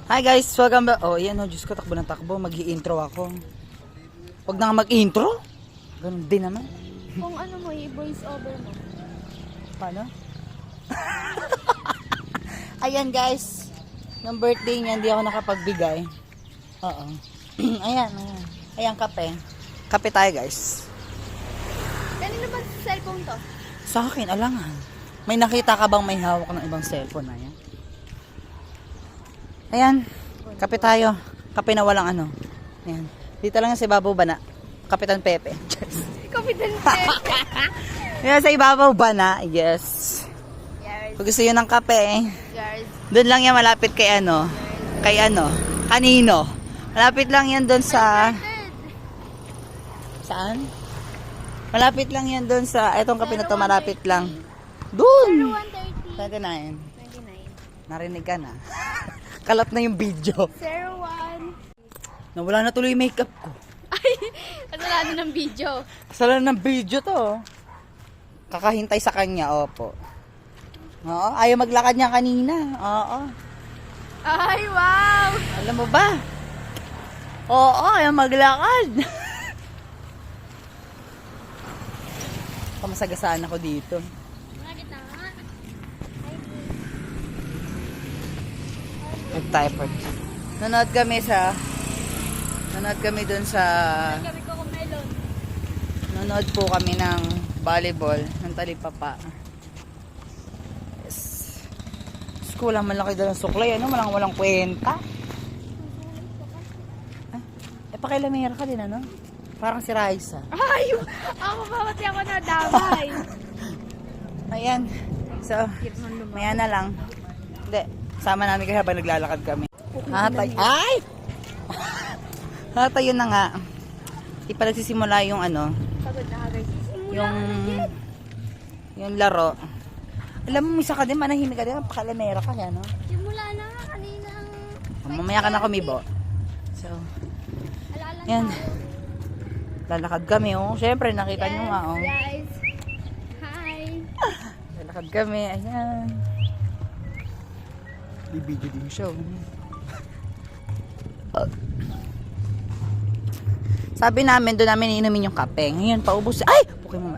Hi guys, welcome back. Oh, yan oh, Diyos ko, takbo ng takbo. Mag-i-intro ako. Huwag na nga mag-intro. Ganun din naman. Kung ano mo, i-voice over mo. Paano? Ayan guys, ng birthday niya, hindi ako nakapagbigay. Oo. Ayan. Ayan, kape. Kape tayo guys. Kanino ba cellphone to? Sa akin, alangan. May nakita ka bang may hawak ng ibang cellphone na yan? Ayan, kape tayo. Kape na walang ano. Ayan. Dito lang yan sa ibabaw bana. Kapitan Pepe. Kapitan Pepe. Yan sa ibabaw bana. Yes. Yes. Pag gusto yun ng kape, Yes. doon lang yan malapit kay ano. Kay ano. Kanino. Malapit lang yan doon sa... Saan? Malapit lang yan doon sa... Etong kape na to malapit lang. Doon! 0130. 29. Narinig ka na. Kalat na yung video. 01. Nawala na tuloy yung makeup ko. Ay, kasalanan ng video. Kasalanan ng video to. Kakahintay sa kanya, opo. Oo, ayaw maglakad niya kanina. Oo. Ay, wow! Alam mo ba? Oo, ayaw maglakad. Pamasagasaan ako dito. Bakit na nga? Nag-typhoid. Nanood kami dun sa Kami ko kung melon. nanood po kami ng volleyball ng Talipapa. Yes. School, malaki daw ng suklay. Ano? Walang kwenta. Pakilamera ka din, ano? Parang si Raisa. Ay, ako ba pati ako nadamay? Ayan. So, maya na lang. Hindi. Sama namin kayo habang naglalakad kami. Hatay. Ay! Hatay, yun na nga. Di pa nagsisimula yung ano, Pagod na agad. yung laro. Alam mo, misa ka din, manahimik ka din. Pakalamera ka yan, no? Simula na nga kanina ang... Mamaya ka na kumibo. So, Alaala yan. Lalakad kami, oh. Siyempre, nakita nyo nga, oh. Guys. Hi. Lalakad kami, ayan. May video din siya, oh. Sabi namin, doon namin inumin yung kape. Ngayon, paubos. Ay! Pokemon.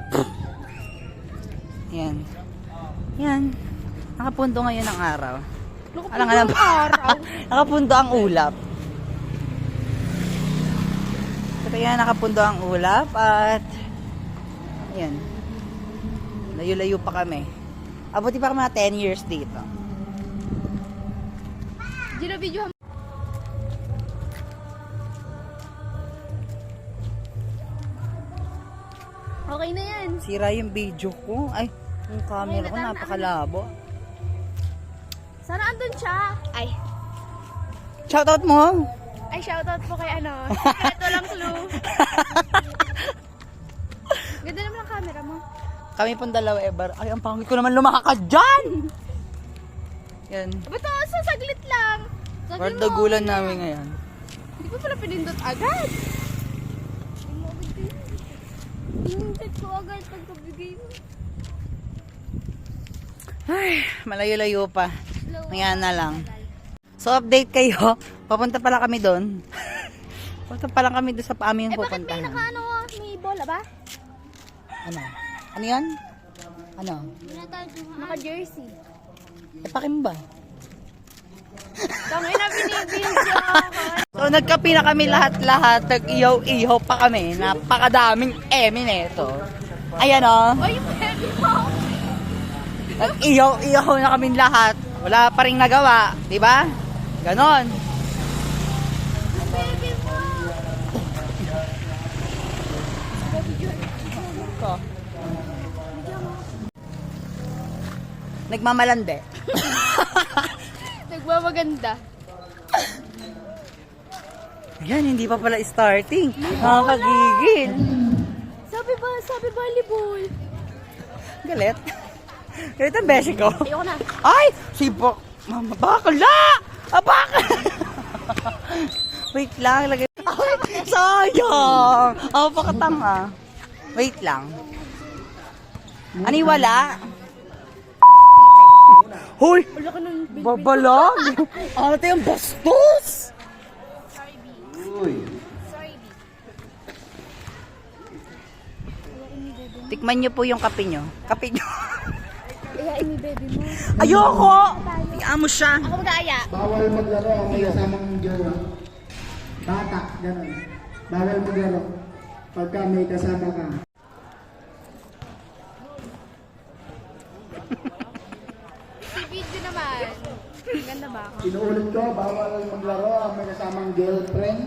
Yan. Yan. Nakapunto ngayon ang araw. Alam araw. Nakapunto ang ulap. Kaya nakapunto ang ulap at yan. Layo-layo pa kami. Abuti pa kami mga 10 years dito. Video. Okay na yan. Sira yung video ko. Ay, yung camera ko napakalabo. Sana andun siya. Ay. Shoutout mo! Ay, shoutout po kay ano. Ito lang clue. Ganda naman ang camera mo. Kami pong dalawa ever. Ay, ang pangit ko naman lumakad dyan! Yan. Ba't ako sa saglit lang? Sabi mo, Wardagulan namin ngayon. Hindi ko pala pinindot agad. Pinindot ko agad pagkabigay mo. Ay, malayo-layo pa. Slow. Ngayon na lang. So, update kayo. Papunta pala kami doon. Papunta pala kami doon sa aming Bakit may pupuntahan. naka-ano, may bola ba? Ano? Ano yan? Ano? Naka-jersey. Pakin ba? Tangay na binibidyo. So, nagkape na kami lahat-lahat. Nag-ihaw-ihaw pa kami. Napakadaming emi neto. Ayan o. O, yung heavy mo. Nag-ihaw-ihaw na kami lahat. Wala pa rin nagawa. Diba? Ganon. Baby mo. Ito. Nagmamalande. Nagmamaganda. Ayan, hindi pa pala starting. Nakakagigil. Sabi volleyball. Galit. Galit ang beshi ko. Ayoko na. Ay! Mama, bakla! Bakla! Wait lang. Lagay. Ay, sayang! Pakatanga. Wait lang. Ano yung wala? Hoy! Wala ka ng bilbil. Babalag! Ate, ang bastos! Sorry, B. Uy. Sorry, B. Tikman niyo po yung kape niyo. Kape niyo. Ayain mo, baby mo. Ayoko! Iamo siya. Ako mag-aaya. Bawal maglaro ang may kasamang jowa. Bata, gano'n. Bawal maglaro. Pagka may kasama ka. Si video naman. Ganda ba ako? Inuulit ko, bawal maglaro ang may kasamang girlfriend.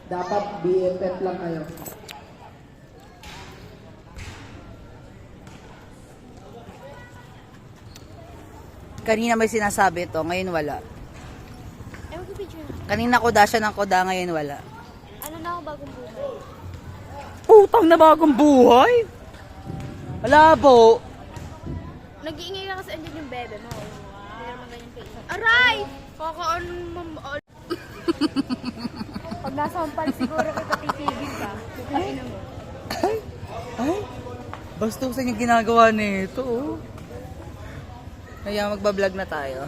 Dapat BFF lang kayo. Kanina may sinasabi to, ngayon wala. Ay, mag-video na. Kanina kuda siya ng kuda, ngayon wala. Ano na ako bagong buhay? Putang na bagong buhay! Wala po. Nag-iingay ka kasi andyan yung bebe mo. Hindi naman ganyan kaisa. Aray! Kakaano mamahal. Pag nasa hampal siguro kita titigil ka. Kukain mo. Ay, bastusan yung ginagawa nito. Oh. Kaya magbablog na tayo.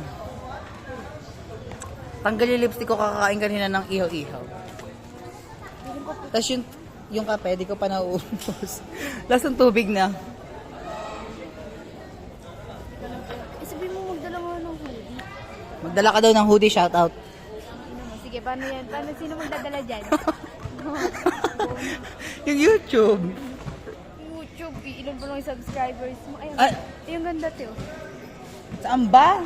Tanggal yung lipstick ko, kakakain kanina ng ihaw-ihaw. Tapos yung kape, di ko pa nauubos. Lasang tubig na. Sabihin mo magdala mo ng hoodie. Magdala ka daw ng hoodie, shoutout. Sige, paano yan? Paano sino magdadala dyan? Yung YouTube. YouTube, ilan pa lang yung subscribers mo. Ayun, Ay. yung ganda to. Saan ba?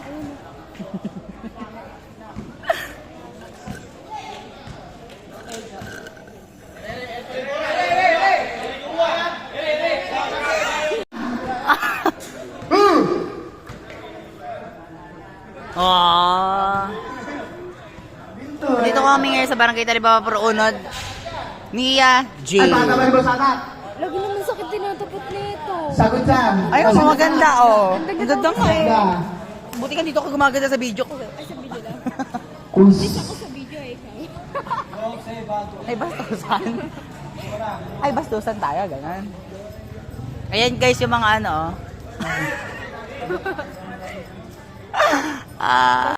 Dito kami ngayon sa Barangay Talibaba Pro Unod. Mia J. Ay, pagkabay mo sana. Lagi naman sakit tinatapot nito. Sagot Sam. Ay, oh, maganda oh. Ang ganda nga eh. Ganda. Buti ka dito ako gumaganda sa video ko. Ay, sa video lang. Kus. Ako sa video eh. Ay, bastusan. Ay, bastusan tayo, ganun. Ayan guys, yung mga ano. Ah.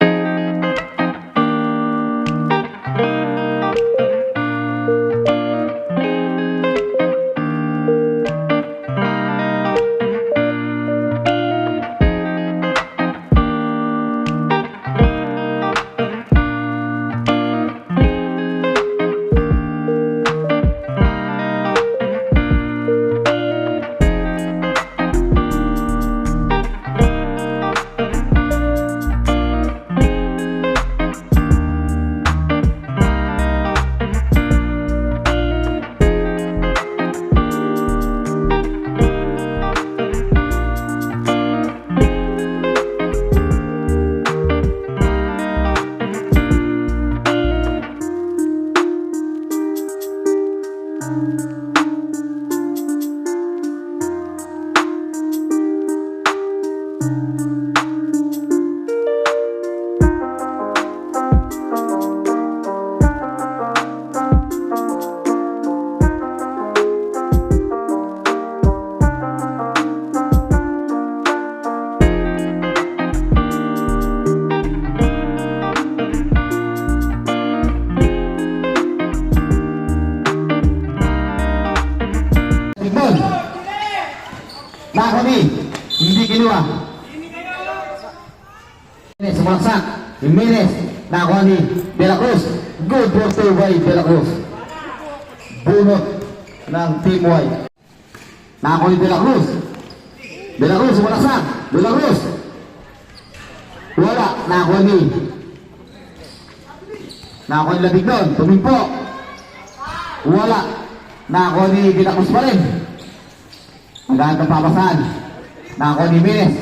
Tignan. Na kami. Hindi kinuha. Sumaksak. Jimenez. Nakuha ni De La Cruz. Good for two by De La Cruz. Bunot ng Team White. Nakuha ni De La Cruz. De La Cruz, sumaksak. De La Cruz. Wala. Nakuha ni Labignon. Tumimpo. Wala. Nakuha ni De La Cruz pa rin. Magandang ang papasahan. Nakuha ni Jimenez.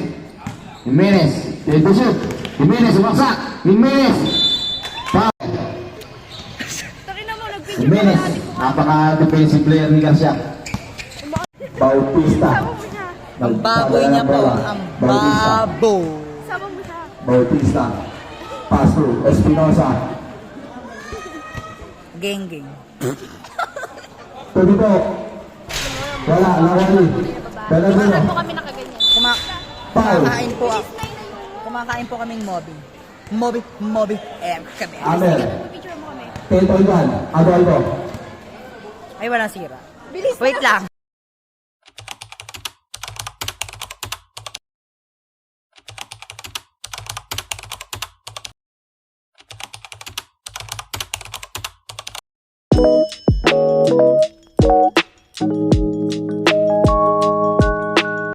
Jimenez. Dito shoot. Jimenez, sumaksak. Jimenez. Takina mo, nag-video ka Jimenez. na natin ko. Napaka-defensive player ni Garcia. Bautista. Sama mo siya. Ang baboy niya po. Ang babo. Sama mo siya. Bautista. Pass through. Espinosa. Geng, geng. Tuloy po. Wala. Lawali. Pero Iwanan mo kami nakaganyan. Foul. Kumakain po ako. Kumakain po kaming Moby. Moby M kami. Amer. Picture mo kami. Tento Ivan. Adolfo. Ay, walang sira. Wait lang.